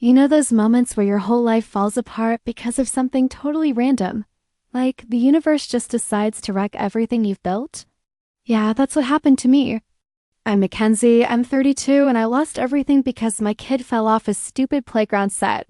You know those moments where your whole life falls apart because of something totally random? Like the universe just decides to wreck everything you've built? Yeah, that's what happened to me. I'm Mackenzie, I'm 32, and I lost everything because my kid fell off a stupid playground set.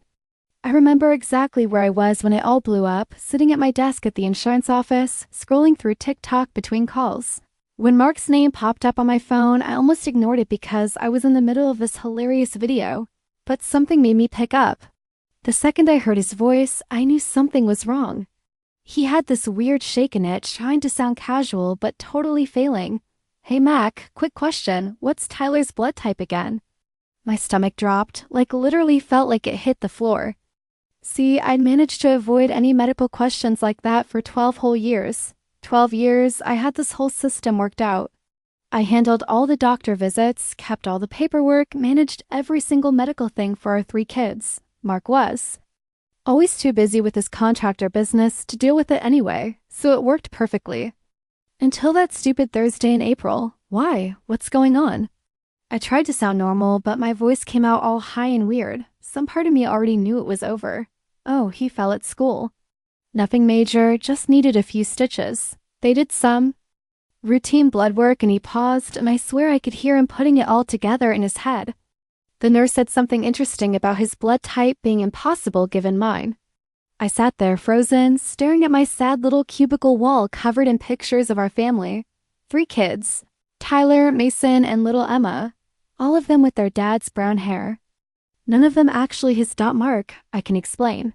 I remember exactly where I was when it all blew up, sitting at my desk at the insurance office, scrolling through TikTok between calls. When Mark's name popped up on my phone, I almost ignored it because I was in the middle of this hilarious video. But something made me pick up. The second I heard his voice, I knew something was wrong. He had this weird shake in it, trying to sound casual, but totally failing. "Hey Mac, quick question, what's Tyler's blood type again?" My stomach dropped, literally felt like it hit the floor. See, I'd managed to avoid any medical questions like that for 12 whole years. 12 years, I had this whole system worked out. I handled all the doctor visits, kept all the paperwork, managed every single medical thing for our 3 kids. Mark was always too busy with his contractor business to deal with it anyway, so it worked perfectly. Until that stupid Thursday in April. Why? What's going on? I tried to sound normal, but my voice came out all high and weird. Some part of me already knew it was over. Oh, he fell at school. Nothing major, just needed a few stitches. They did some routine blood work and he paused, and I swear I could hear him putting it all together in his head. The nurse said something interesting about his blood type being impossible given mine. I sat there frozen, staring at my sad little cubicle wall covered in pictures of our family. 3 kids, Tyler, Mason, and little Emma, all of them with their dad's brown hair. None of them actually his Mark, I can explain.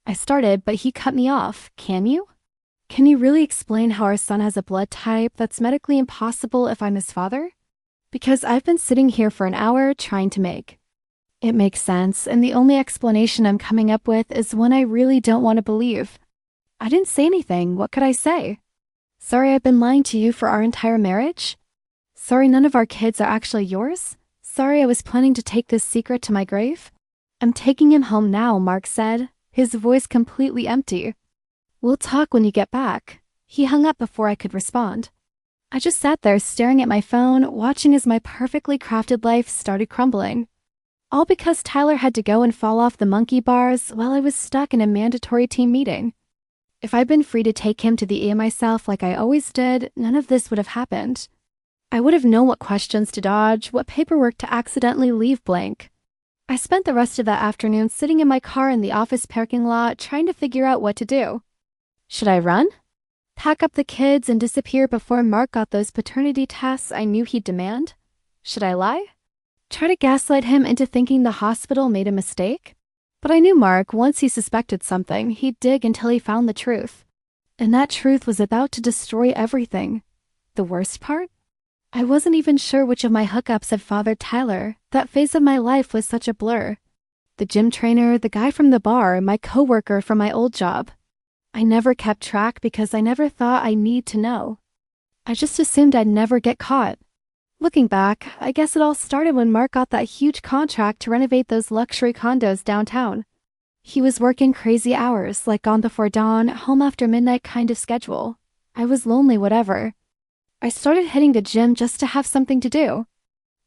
I started, but he cut me off. Can you? Can you really explain how our son has a blood type that's medically impossible if I'm his father? Because I've been sitting here for an hour trying to make it makes sense, and the only explanation I'm coming up with is one I really don't want to believe. I didn't say anything. What could I say? Sorry I've been lying to you for our entire marriage? Sorry none of our kids are actually yours? Sorry I was planning to take this secret to my grave? I'm taking him home now, Mark said, his voice completely empty. We'll talk when you get back. He hung up before I could respond. I just sat there staring at my phone, watching as my perfectly crafted life started crumbling. All because Tyler had to go and fall off the monkey bars while I was stuck in a mandatory team meeting. If I'd been free to take him to the ER myself like I always did, none of this would have happened. I would have known what questions to dodge, what paperwork to accidentally leave blank. I spent the rest of that afternoon sitting in my car in the office parking lot trying to figure out what to do. Should I run? Pack up the kids and disappear before Mark got those paternity tests I knew he'd demand? Should I lie? Try to gaslight him into thinking the hospital made a mistake? But I knew Mark, once he suspected something, he'd dig until he found the truth. And that truth was about to destroy everything. The worst part? I wasn't even sure which of my hookups had fathered Tyler. That phase of my life was such a blur. The gym trainer, the guy from the bar, my coworker from my old job. I never kept track because I never thought I'd need to know. I just assumed I'd never get caught. Looking back, I guess it all started when Mark got that huge contract to renovate those luxury condos downtown. He was working crazy hours, like gone before dawn, home after midnight kind of schedule. I was lonely, whatever. I started hitting the gym just to have something to do.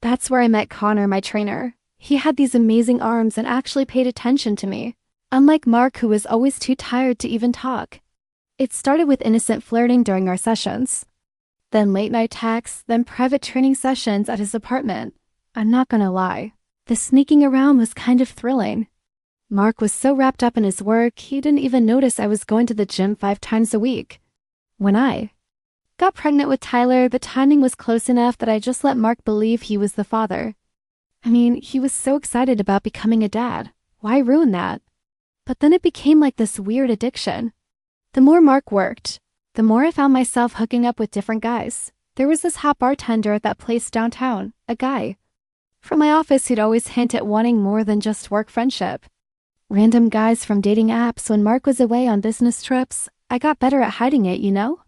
That's where I met Connor, my trainer. He had these amazing arms and actually paid attention to me. Unlike Mark, who was always too tired to even talk. It started with innocent flirting during our sessions. Then late night texts, then private training sessions at his apartment. I'm not gonna lie, the sneaking around was kind of thrilling. Mark was so wrapped up in his work, he didn't even notice I was going to the gym 5 times a week. When I got pregnant with Tyler, the timing was close enough that I just let Mark believe he was the father. I mean, he was so excited about becoming a dad. Why ruin that? But then it became like this weird addiction. The more Mark worked, the more I found myself hooking up with different guys. There was this hot bartender at that place downtown, a guy. From my office, he'd always hint at wanting more than just work friendship. Random guys from dating apps when Mark was away on business trips. I got better at hiding it, you know?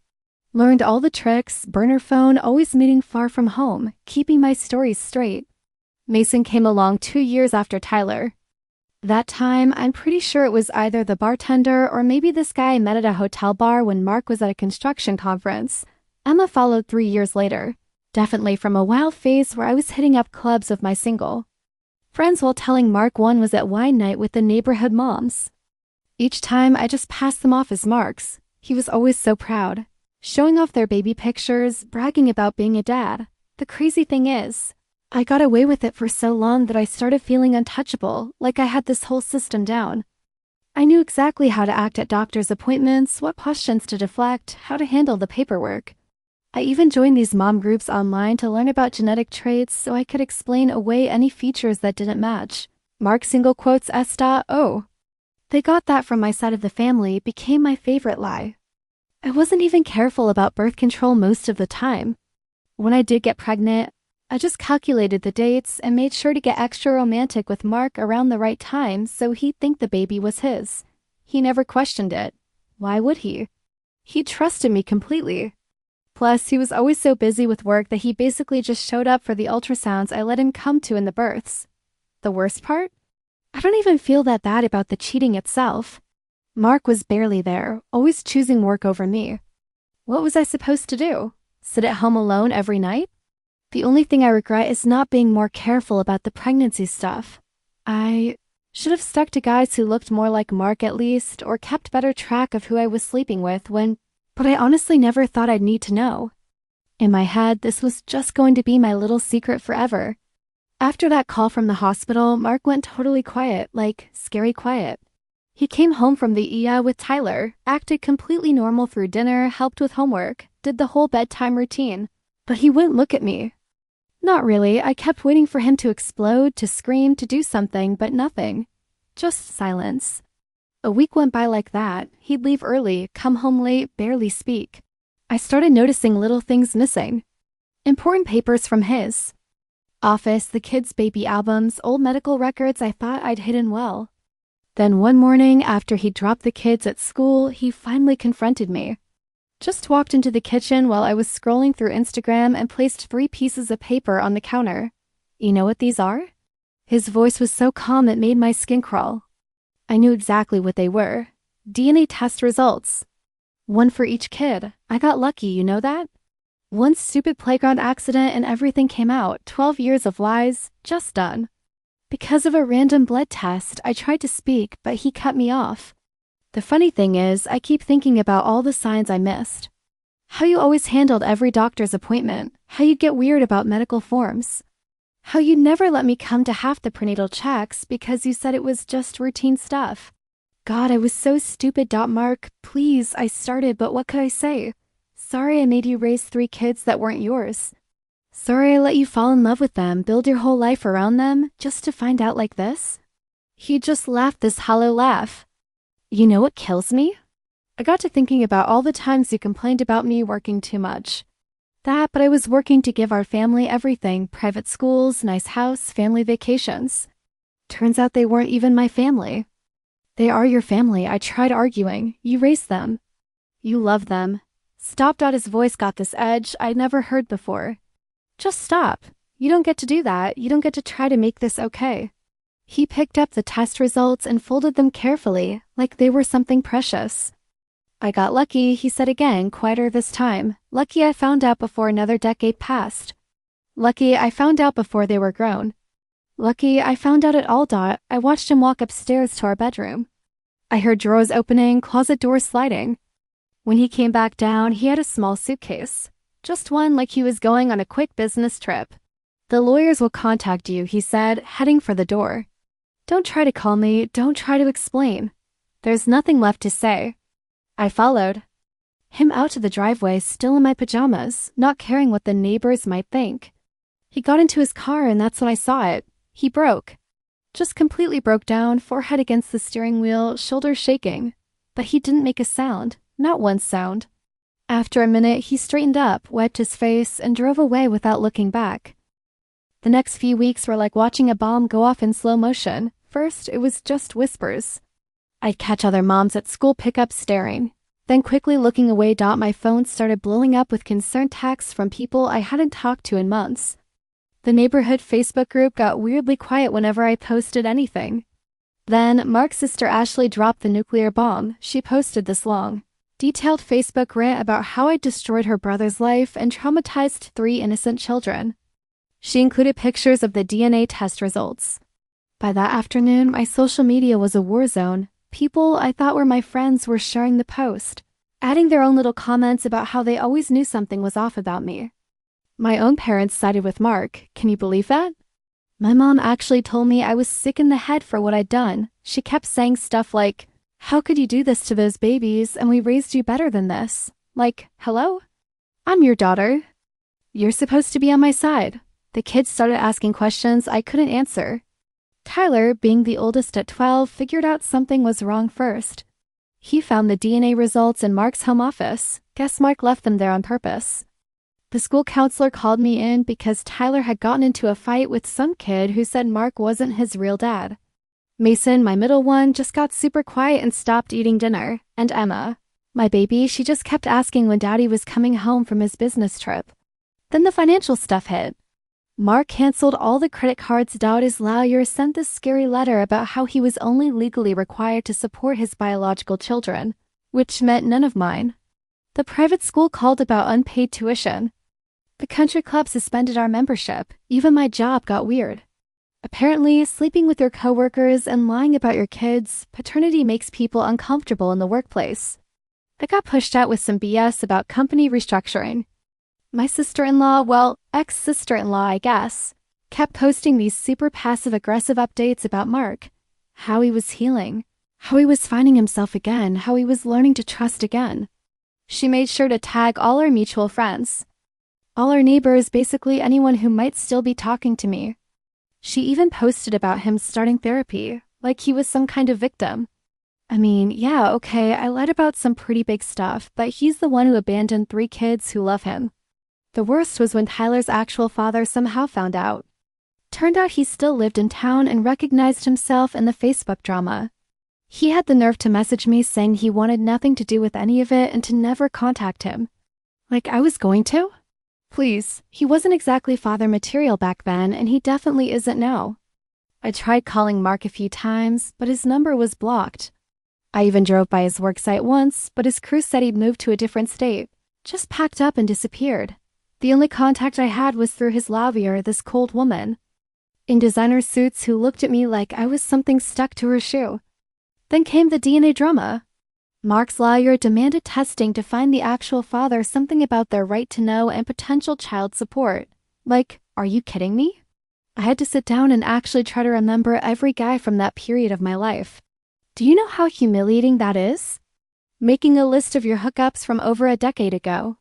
Learned all the tricks, burner phone, always meeting far from home, keeping my stories straight. Mason came along 2 years after Tyler. That time, I'm pretty sure it was either the bartender or maybe this guy I met at a hotel bar when Mark was at a construction conference. Emma followed 3 years later, definitely from a wild phase where I was hitting up clubs with my single. Friends while telling Mark one was at wine night with the neighborhood moms. Each time I just passed them off as Mark's. He was always so proud, showing off their baby pictures, bragging about being a dad. The crazy thing is, I got away with it for so long that I started feeling untouchable, like I had this whole system down. I knew exactly how to act at doctor's appointments, what questions to deflect, how to handle the paperwork. I even joined these mom groups online to learn about genetic traits so I could explain away any features that didn't match. Mark single quotes S.O. They got that from my side of the family became my favorite lie. I wasn't even careful about birth control most of the time. When I did get pregnant, I just calculated the dates and made sure to get extra romantic with Mark around the right time so he'd think the baby was his. He never questioned it. Why would he? He trusted me completely. Plus, he was always so busy with work that he basically just showed up for the ultrasounds I let him come to in the births. The worst part? I don't even feel that bad about the cheating itself. Mark was barely there, always choosing work over me. What was I supposed to do? Sit at home alone every night? The only thing I regret is not being more careful about the pregnancy stuff. I should have stuck to guys who looked more like Mark at least, or kept better track of who I was sleeping with but I honestly never thought I'd need to know. In my head, this was just going to be my little secret forever. After that call from the hospital, Mark went totally quiet, like scary quiet. He came home from the ER with Tyler, acted completely normal through dinner, helped with homework, did the whole bedtime routine. But he wouldn't look at me. Not really, I kept waiting for him to explode, to scream, to do something, but nothing. Just silence. A week went by like that. He'd leave early, come home late, barely speak. I started noticing little things missing. Important papers from his office, the kids' baby albums, old medical records I thought I'd hidden well. Then one morning, after he dropped the kids at school, he finally confronted me. Just walked into the kitchen while I was scrolling through Instagram and placed 3 pieces of paper on the counter. You know what these are? His voice was so calm it made my skin crawl. I knew exactly what they were. DNA test results. 1 for each kid. I got lucky, you know that? One stupid playground accident and everything came out. 12 years of lies, just done. Because of a random blood test, I tried to speak, but he cut me off. The funny thing is, I keep thinking about all the signs I missed. How you always handled every doctor's appointment. How you get weird about medical forms. How you never let me come to half the prenatal checks because you said it was just routine stuff. God, I was so stupid. Mark, please, I started, but what could I say? Sorry I made you raise 3 kids that weren't yours. Sorry I let you fall in love with them, build your whole life around them, just to find out like this? He just laughed this hollow laugh. You know what kills me? I got to thinking about all the times you complained about me working too much. But I was working to give our family everything, private schools, nice house, family vacations. Turns out they weren't even my family. They are your family, I tried arguing. You raised them. You love them. Stop. His voice got this edge I'd never heard before. Just stop. You don't get to do that. You don't get to try to make this okay. He picked up the test results and folded them carefully, like they were something precious. I got lucky, he said again, quieter this time. Lucky I found out before another decade passed. Lucky I found out before they were grown. Lucky I found out at all. I watched him walk upstairs to our bedroom. I heard drawers opening, closet doors sliding. When he came back down, he had a small suitcase. Just one, like he was going on a quick business trip. The lawyers will contact you, he said, heading for the door. Don't try to call me, don't try to explain. There's nothing left to say. I followed him out to the driveway, still in my pajamas, not caring what the neighbors might think. He got into his car and that's when I saw it. He broke. Just completely broke down, forehead against the steering wheel, shoulders shaking. But he didn't make a sound, not one sound. After a minute, he straightened up, wiped his face, and drove away without looking back. The next few weeks were like watching a bomb go off in slow motion. First, it was just whispers. I'd catch other moms at school pickup staring. Then quickly looking away. My phone started blowing up with concerned texts from people I hadn't talked to in months. The neighborhood Facebook group got weirdly quiet whenever I posted anything. Then, Mark's sister Ashley dropped the nuclear bomb. She posted this long, detailed Facebook rant about how I destroyed her brother's life and traumatized 3 innocent children. She included pictures of the DNA test results. By that afternoon, my social media was a war zone. People I thought were my friends were sharing the post, adding their own little comments about how they always knew something was off about me. My own parents sided with Mark. Can you believe that? My mom actually told me I was sick in the head for what I'd done. She kept saying stuff like, "How could you do this to those babies, and we raised you better than this?" Like, hello? I'm your daughter. You're supposed to be on my side. The kids started asking questions I couldn't answer. Tyler, being the oldest at 12, figured out something was wrong first. He found the DNA results in Mark's home office. Guess Mark left them there on purpose. The school counselor called me in because Tyler had gotten into a fight with some kid who said Mark wasn't his real dad. Mason, my middle one, just got super quiet and stopped eating dinner. And Emma, my baby, she just kept asking when Daddy was coming home from his business trip. Then the financial stuff hit. Mark canceled all the credit cards. His lawyer sent this scary letter about how he was only legally required to support his biological children, which meant none of mine. The private school called about unpaid tuition. The country club suspended our membership. Even my job got weird. Apparently, sleeping with your coworkers and lying about your kids, paternity makes people uncomfortable in the workplace. I got pushed out with some BS about company restructuring. My sister-in-law, well, ex-sister-in-law, I guess, kept posting these super passive-aggressive updates about Mark. How he was healing. How he was finding himself again. How he was learning to trust again. She made sure to tag all our mutual friends. All our neighbors, basically anyone who might still be talking to me. She even posted about him starting therapy, like he was some kind of victim. I mean, yeah, okay, I lied about some pretty big stuff, but he's the one who abandoned 3 kids who love him. The worst was when Tyler's actual father somehow found out. Turned out he still lived in town and recognized himself in the Facebook drama. He had the nerve to message me saying he wanted nothing to do with any of it and to never contact him. Like I was going to? Please, he wasn't exactly father material back then, and he definitely isn't now. I tried calling Mark a few times, but his number was blocked. I even drove by his worksite once, but his crew said he'd moved to a different state, just packed up and disappeared. The only contact I had was through his lawyer, this cold woman, in designer suits who looked at me like I was something stuck to her shoe. Then came the DNA drama. Mark's lawyer demanded testing to find the actual father, something about their right to know and potential child support. Like, are you kidding me? I had to sit down and actually try to remember every guy from that period of my life. Do you know how humiliating that is? Making a list of your hookups from over a decade ago.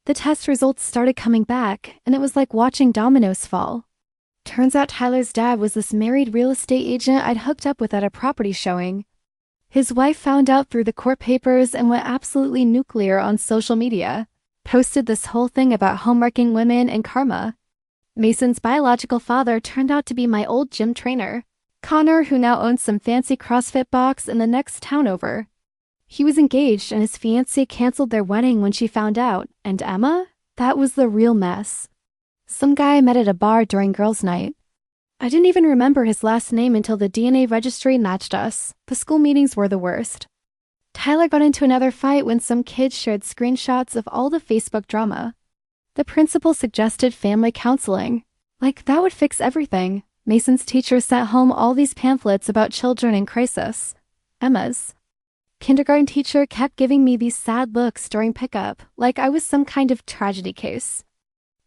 The test results started coming back, and it was like watching dominoes fall. Turns out Tyler's dad was this married real estate agent I'd hooked up with at a property showing. His wife found out through the court papers and went absolutely nuclear on social media. Posted this whole thing about home-wrecking women and karma. Mason's biological father turned out to be my old gym trainer, Connor, who now owns some fancy CrossFit box in the next town over. He was engaged and his fiancée canceled their wedding when she found out. And Emma? That was the real mess. Some guy I met at a bar during girls' night. I didn't even remember his last name until the DNA registry matched us. The school meetings were the worst. Tyler got into another fight when some kids shared screenshots of all the Facebook drama. The principal suggested family counseling. Like, that would fix everything. Mason's teacher sent home all these pamphlets about children in crisis. Emma's kindergarten teacher kept giving me these sad looks during pickup, like I was some kind of tragedy case.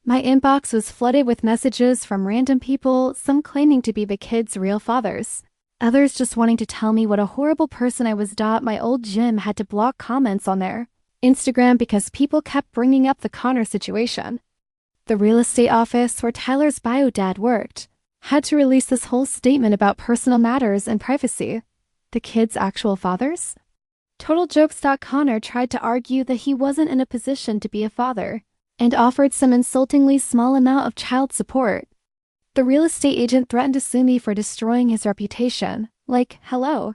My inbox was flooded with messages from random people, some claiming to be the kids' real fathers. Others just wanting to tell me what a horrible person I was. My old gym had to block comments on their Instagram because people kept bringing up the Connor situation. The real estate office where Tyler's bio dad worked had to release this whole statement about personal matters and privacy. The kids' actual fathers? Total jokes. Connor tried to argue that he wasn't in a position to be a father, and offered some insultingly small amount of child support. The real estate agent threatened to sue me for destroying his reputation. Like, hello.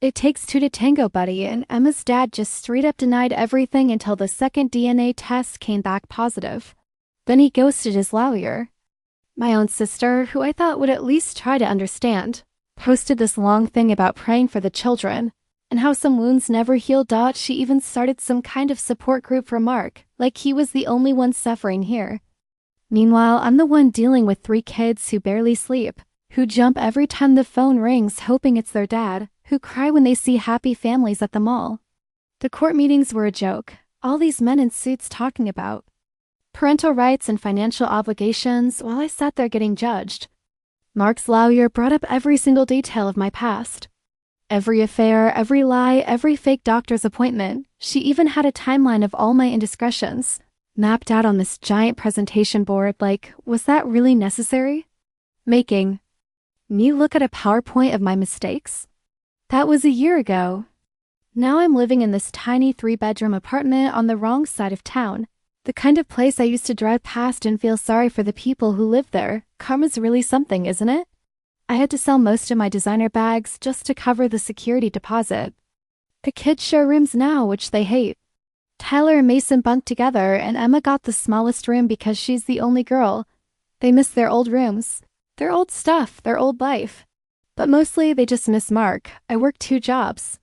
It takes 2 to tango, buddy, and Emma's dad just straight up denied everything until the second DNA test came back positive. Then he ghosted his lawyer. My own sister, who I thought would at least try to understand, posted this long thing about praying for the children, and how some wounds never healed. She even started some kind of support group for Mark, like he was the only one suffering here. Meanwhile, I'm the one dealing with 3 kids who barely sleep, who jump every time the phone rings hoping it's their dad, who cry when they see happy families at the mall. The court meetings were a joke, all these men in suits talking about parental rights and financial obligations while I sat there getting judged. Mark's lawyer brought up every single detail of my past. Every affair, every lie, every fake doctor's appointment. She even had a timeline of all my indiscretions, mapped out on this giant presentation board. Like, was that really necessary? Making me look at a PowerPoint of my mistakes? That was a year ago. Now I'm living in this tiny 3-bedroom apartment on the wrong side of town. The kind of place I used to drive past and feel sorry for the people who live there. Karma's really something, isn't it? I had to sell most of my designer bags just to cover the security deposit. The kids share rooms now, which they hate. Tyler and Mason bunked together, and Emma got the smallest room because she's the only girl. They miss their old rooms, their old stuff, their old life. But mostly they just miss Mark. I work 2 jobs.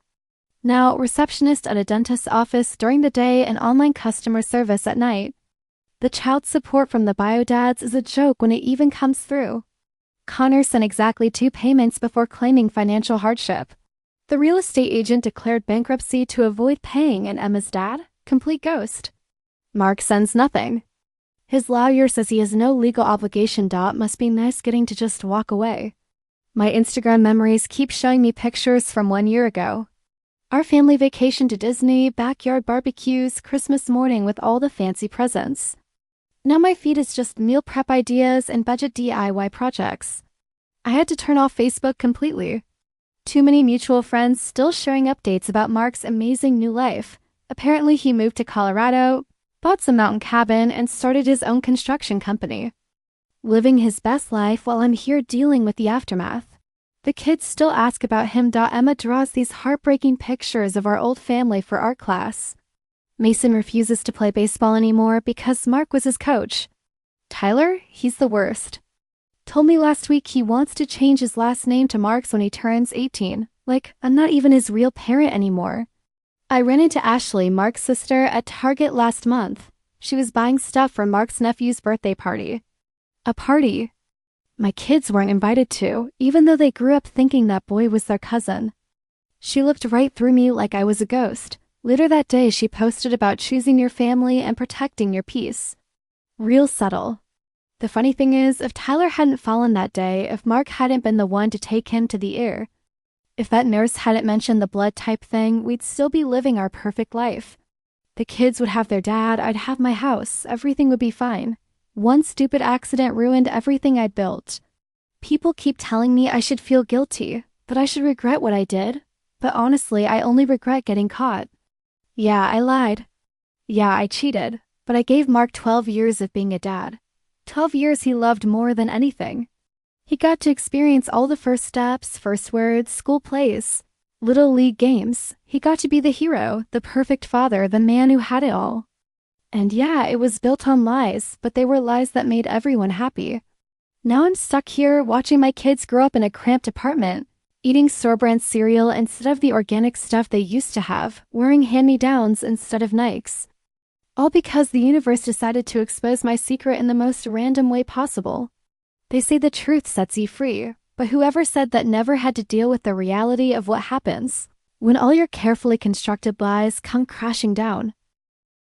Now, receptionist at a dentist's office during the day and online customer service at night. The child support from the bio dads is a joke when it even comes through. Connor sent exactly 2 payments before claiming financial hardship. The real estate agent declared bankruptcy to avoid paying, and Emma's dad? Complete ghost. Mark sends nothing. His lawyer says he has no legal obligation. Must be nice getting to just walk away. My Instagram memories keep showing me pictures from 1 year ago. Our family vacation to Disney, backyard barbecues, Christmas morning with all the fancy presents. Now my feed is just meal prep ideas and budget DIY projects. I had to turn off Facebook completely. Too many mutual friends still sharing updates about Mark's amazing new life. Apparently he moved to Colorado, bought some mountain cabin, and started his own construction company. Living his best life while I'm here dealing with the aftermath. The kids still ask about him. Emma draws these heartbreaking pictures of our old family for art class. Mason refuses to play baseball anymore because Mark was his coach. Tyler, he's the worst. Told me last week he wants to change his last name to Mark's when he turns 18. Like, I'm not even his real parent anymore. I ran into Ashley, Mark's sister, at Target last month. She was buying stuff for Mark's nephew's birthday party. A party my kids weren't invited to, even though they grew up thinking that boy was their cousin. She looked right through me like I was a ghost. Later that day, she posted about choosing your family and protecting your peace. Real subtle. The funny thing is, if Tyler hadn't fallen that day, if Mark hadn't been the one to take him to the ER, if that nurse hadn't mentioned the blood type thing, we'd still be living our perfect life. The kids would have their dad, I'd have my house, everything would be fine. One stupid accident ruined everything I'd built. People keep telling me I should feel guilty, that I should regret what I did. But honestly, I only regret getting caught. Yeah, I lied. Yeah, I cheated. But I gave Mark 12 years of being a dad. 12 years he loved more than anything. He got to experience all the first steps, first words, school plays, little league games. He got to be the hero, the perfect father, the man who had it all. And yeah, it was built on lies, but they were lies that made everyone happy. Now I'm stuck here watching my kids grow up in a cramped apartment, eating store-brand cereal instead of the organic stuff they used to have, wearing hand-me-downs instead of Nikes. All because the universe decided to expose my secret in the most random way possible. They say the truth sets you free, but whoever said that never had to deal with the reality of what happens when all your carefully constructed lies come crashing down.